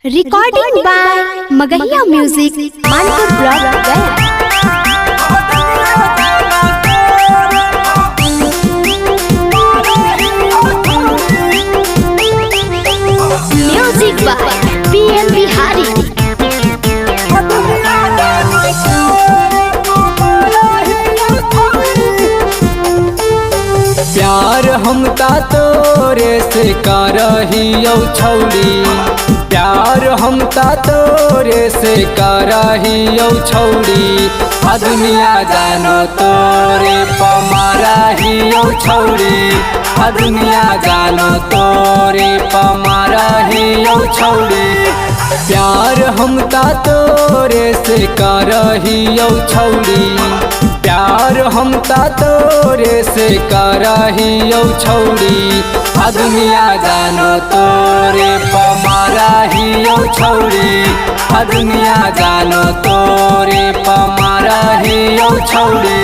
Recording by Magahiya music Manpur block Gaya. Music by PM Bihari. प्यार हम ता तोरे से करहियो छौड़ी, प्यार हम ता तोरे से करहियो छौड़ी। आ दुनिया जानो तोरे पमारहियो छौड़ी, आ दुनिया जानो तोरे पमारहियो छौड़ी। प्यार हम ता तोरे से करहियो छौड़ी, प्यार हम ता तोरे से करहियो छौड़ी। आ दुनिया जानो तोरे पमारहियो छौड़ी, आ दुनिया जानो तोरे पमारहियो छौड़ी।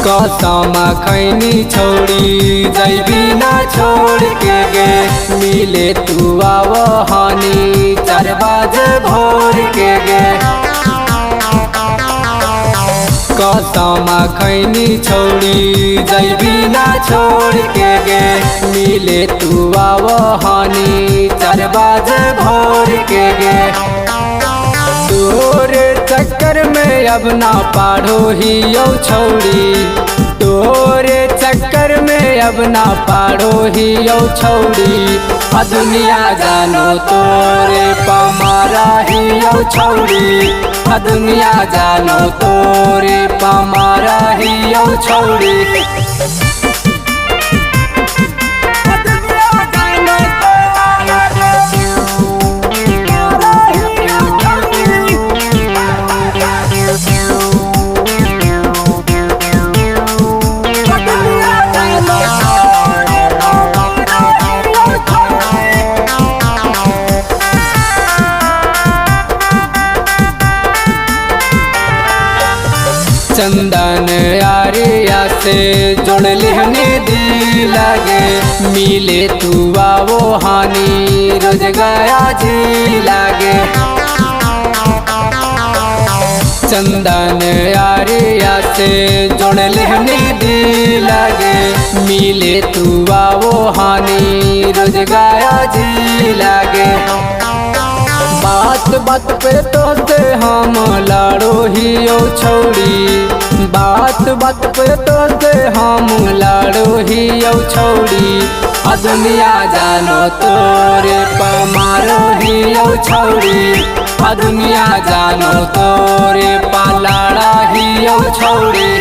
कसम खैनी छोड़ी जैबी ना छोड़ के गे, मिले तू आवहानी 4 बजे भोर के गे। कसम खैनी छोड़ी जैबी ना छोड़ के गे, मिले तू आवहानी 4 बजे भोर के गे। तोरे चक्कर में अब ना पाढ़ो ही यो छौड़ी, तोरे चक्कर में अब ना पाढ़ो ही यो छौड़ी। आ दुनिया जानो तोरे पमारही यो छौड़ी, आ दुनिया जानो तोरे पमारही यो छौड़ी। चंदन आरिया से जोड़ लिहने दी लगे, मिले तू आवो हानि रोज गया जी लागे। चंदन आरिया से जोड़ लिहने दी लगे, मिले तू आवो हानि रोज गया जी लागे। बात बात पे तो से हम लड़ो ही यो छौड़ी, बात बात पे तो से हम लड़ो ही यो छौड़ी। आ दुनिया जानो तोरे पमारो ही यो छौड़ी, आ दुनिया जानो तोरे पालाड़ा ही यो छौड़ी।